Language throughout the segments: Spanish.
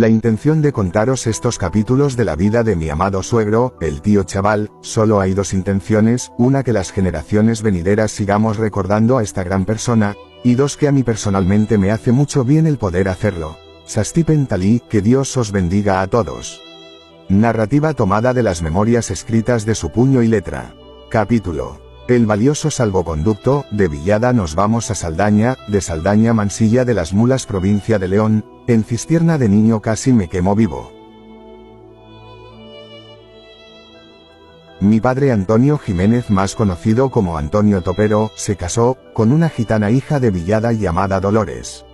La intención de contaros estos capítulos de la vida de mi amado suegro, el tío Chaval, solo hay dos intenciones: una, que las generaciones venideras sigamos recordando a esta gran persona, y dos, que a mí personalmente me hace mucho bien el poder hacerlo. Sastipen Talí, que Dios os bendiga a todos. Narrativa tomada de las memorias escritas de su puño y letra. Capítulo: El valioso salvoconducto. De Villada nos vamos a Saldaña, de Saldaña Mansilla de las Mulas, provincia de León. En Cistierna de niño casi me quemo vivo. Mi padre Antonio Jiménez, más conocido como Antonio Topero, se casó con una gitana hija de Villada llamada Dolores.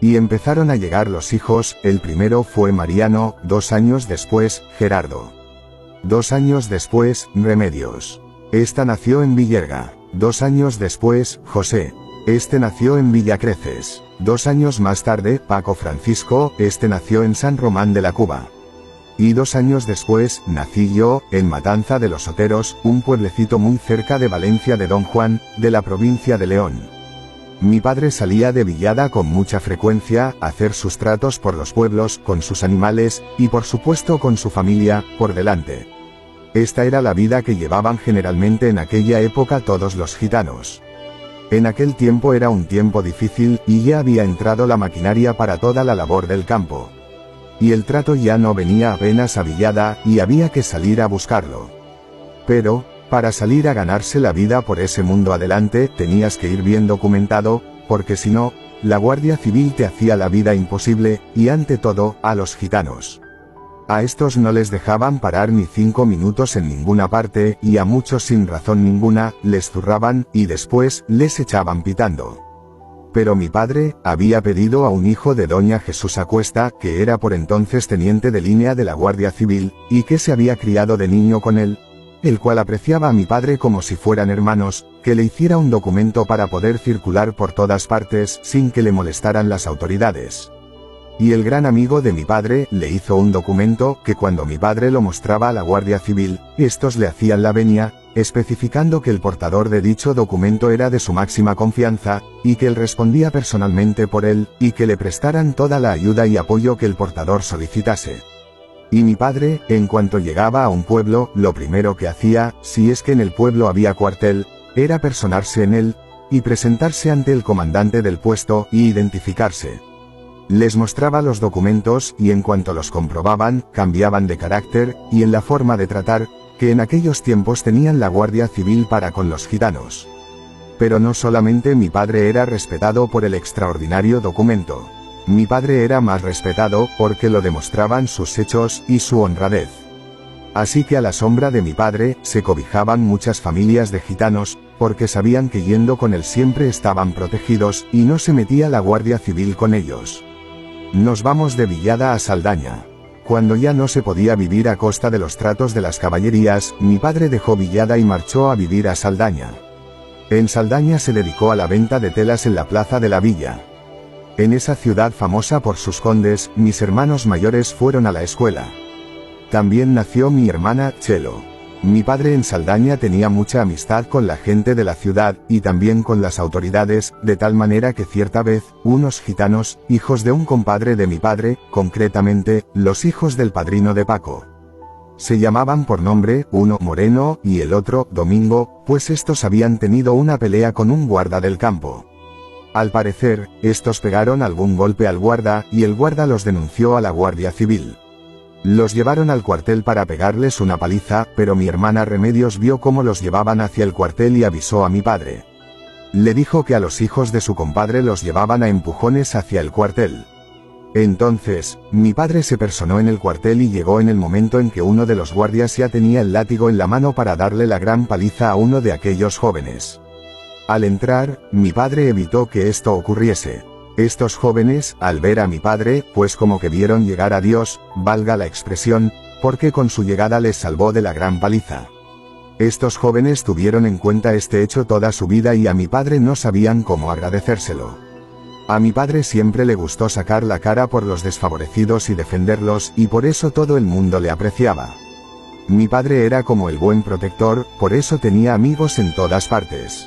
Y empezaron a llegar los hijos. El primero fue Mariano, 2 años después, Gerardo. 2 años después, Remedios. Esta nació en Villerga. 2 años después, José. Este nació en Villacreces. 2 años más tarde, Paco Francisco. Este nació en San Román de la Cuba. Y 2 años después, nací yo, en Matanza de los Oteros, un pueblecito muy cerca de Valencia de Don Juan, de la provincia de León. Mi padre salía de Villada con mucha frecuencia, a hacer sus tratos por los pueblos, con sus animales, y por supuesto con su familia, por delante. Esta era la vida que llevaban generalmente en aquella época todos los gitanos. En aquel tiempo era un tiempo difícil, y ya había entrado la maquinaria para toda la labor del campo. Y el trato ya no venía apenas a Villada, y había que salir a buscarlo. Pero, para salir a ganarse la vida por ese mundo adelante, tenías que ir bien documentado, porque si no, la Guardia Civil te hacía la vida imposible, y ante todo, a los gitanos. A estos no les dejaban parar ni 5 minutos en ninguna parte, y a muchos sin razón ninguna, les zurraban, y después, les echaban pitando. Pero mi padre había pedido a un hijo de doña Jesús Acuesta, que era por entonces teniente de línea de la Guardia Civil, y que se había criado de niño con él, el cual apreciaba a mi padre como si fueran hermanos, que le hiciera un documento para poder circular por todas partes, sin que le molestaran las autoridades. Y el gran amigo de mi padre le hizo un documento, que cuando mi padre lo mostraba a la Guardia Civil, estos le hacían la venia, especificando que el portador de dicho documento era de su máxima confianza, y que él respondía personalmente por él, y que le prestaran toda la ayuda y apoyo que el portador solicitase. Y mi padre, en cuanto llegaba a un pueblo, lo primero que hacía, si es que en el pueblo había cuartel, era personarse en él, y presentarse ante el comandante del puesto, y identificarse. Les mostraba los documentos, y en cuanto los comprobaban, cambiaban de carácter, y en la forma de tratar, que en aquellos tiempos tenían la Guardia Civil para con los gitanos. Pero no solamente mi padre era respetado por el extraordinario documento. Mi padre era más respetado, porque lo demostraban sus hechos, y su honradez. Así que a la sombra de mi padre, se cobijaban muchas familias de gitanos, porque sabían que yendo con él siempre estaban protegidos, y no se metía la Guardia Civil con ellos. Nos vamos de Villada a Saldaña. Cuando ya no se podía vivir a costa de los tratos de las caballerías, mi padre dejó Villada y marchó a vivir a Saldaña. En Saldaña se dedicó a la venta de telas en la plaza de la villa. En esa ciudad famosa por sus condes, mis hermanos mayores fueron a la escuela. También nació mi hermana, Chelo. Mi padre en Saldaña tenía mucha amistad con la gente de la ciudad, y también con las autoridades, de tal manera que cierta vez, unos gitanos, hijos de un compadre de mi padre, concretamente, los hijos del padrino de Paco. Se llamaban por nombre, uno Moreno, y el otro, Domingo, pues estos habían tenido una pelea con un guarda del campo. Al parecer, estos pegaron algún golpe al guarda, y el guarda los denunció a la Guardia Civil. Los llevaron al cuartel para pegarles una paliza, pero mi hermana Remedios vio cómo los llevaban hacia el cuartel y avisó a mi padre. Le dijo que a los hijos de su compadre los llevaban a empujones hacia el cuartel. Entonces, mi padre se personó en el cuartel y llegó en el momento en que uno de los guardias ya tenía el látigo en la mano para darle la gran paliza a uno de aquellos jóvenes. Al entrar, mi padre evitó que esto ocurriese. Estos jóvenes, al ver a mi padre, pues como que vieron llegar a Dios, valga la expresión, porque con su llegada les salvó de la gran paliza. Estos jóvenes tuvieron en cuenta este hecho toda su vida y a mi padre no sabían cómo agradecérselo. A mi padre siempre le gustó sacar la cara por los desfavorecidos y defenderlos, y por eso todo el mundo le apreciaba. Mi padre era como el buen protector, por eso tenía amigos en todas partes.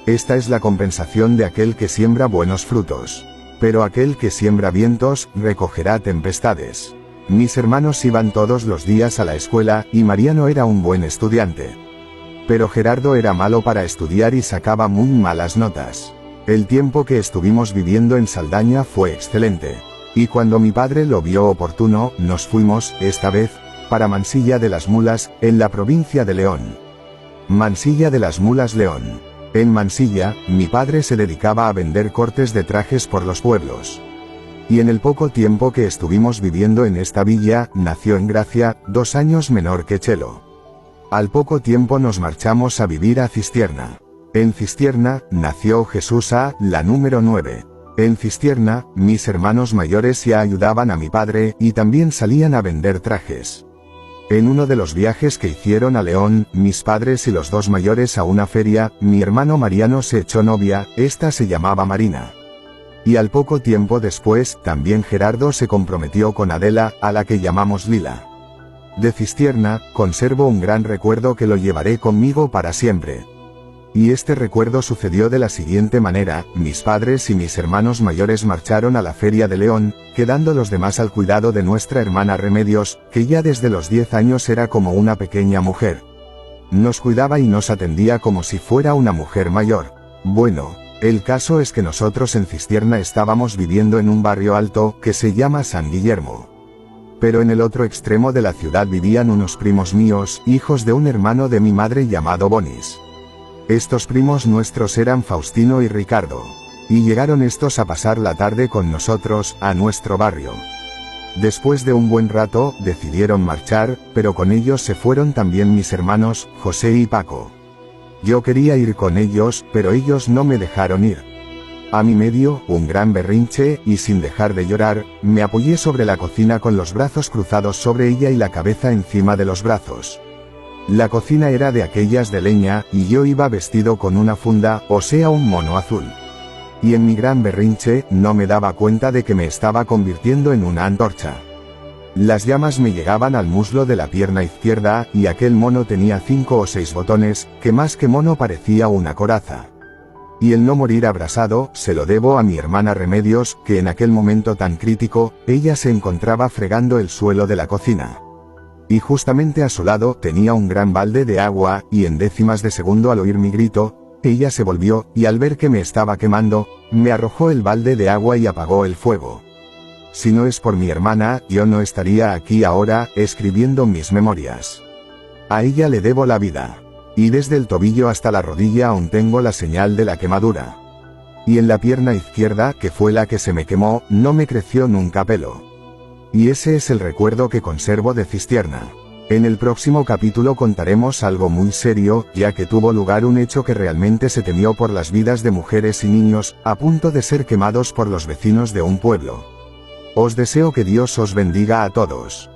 Esta es la compensación de aquel que siembra buenos frutos. Pero aquel que siembra vientos, recogerá tempestades. Mis hermanos iban todos los días a la escuela, y Mariano era un buen estudiante. Pero Gerardo era malo para estudiar y sacaba muy malas notas. El tiempo que estuvimos viviendo en Saldaña fue excelente. Y cuando mi padre lo vio oportuno, nos fuimos, esta vez, para Mansilla de las Mulas, en la provincia de León. Mansilla de las Mulas, León. En Mansilla, mi padre se dedicaba a vender cortes de trajes por los pueblos. Y en el poco tiempo que estuvimos viviendo en esta villa, nació en Gracia, 2 años menor que Chelo. Al poco tiempo nos marchamos a vivir a Cistierna. En Cistierna, nació Jesús A, la número 9. En Cistierna, mis hermanos mayores ya ayudaban a mi padre, y también salían a vender trajes. En uno de los viajes que hicieron a León, mis padres y los 2 mayores a una feria, mi hermano Mariano se echó novia, esta se llamaba Marina. Y al poco tiempo después, también Gerardo se comprometió con Adela, a la que llamamos Lila. De Cistierna, conservo un gran recuerdo que lo llevaré conmigo para siempre. Y este recuerdo sucedió de la siguiente manera: mis padres y mis hermanos mayores marcharon a la feria de León, quedando los demás al cuidado de nuestra hermana Remedios, que ya desde los 10 años era como una pequeña mujer. Nos cuidaba y nos atendía como si fuera una mujer mayor. Bueno, el caso es que nosotros en Cistierna estábamos viviendo en un barrio alto, que se llama San Guillermo. Pero en el otro extremo de la ciudad vivían unos primos míos, hijos de un hermano de mi madre llamado Bonis. Estos primos nuestros eran Faustino y Ricardo. Y llegaron estos a pasar la tarde con nosotros, a nuestro barrio. Después de un buen rato, decidieron marchar, pero con ellos se fueron también mis hermanos, José y Paco. Yo quería ir con ellos, pero ellos no me dejaron ir. A mi medio, un gran berrinche, y sin dejar de llorar, me apoyé sobre la cocina con los brazos cruzados sobre ella y la cabeza encima de los brazos. La cocina era de aquellas de leña, y yo iba vestido con una funda, o sea un mono azul. Y en mi gran berrinche, no me daba cuenta de que me estaba convirtiendo en una antorcha. Las llamas me llegaban al muslo de la pierna izquierda, y aquel mono tenía 5 o 6 botones, que más que mono parecía una coraza. Y el no morir abrasado, se lo debo a mi hermana Remedios, que en aquel momento tan crítico, ella se encontraba fregando el suelo de la cocina. Y justamente a su lado tenía un gran balde de agua, y en décimas de segundo al oír mi grito, ella se volvió, y al ver que me estaba quemando, me arrojó el balde de agua y apagó el fuego. Si no es por mi hermana, yo no estaría aquí ahora, escribiendo mis memorias. A ella le debo la vida. Y desde el tobillo hasta la rodilla aún tengo la señal de la quemadura. Y en la pierna izquierda, que fue la que se me quemó, no me creció nunca pelo. Y ese es el recuerdo que conservo de Cistierna. En el próximo capítulo contaremos algo muy serio, ya que tuvo lugar un hecho que realmente se temió por las vidas de mujeres y niños, a punto de ser quemados por los vecinos de un pueblo. Os deseo que Dios os bendiga a todos.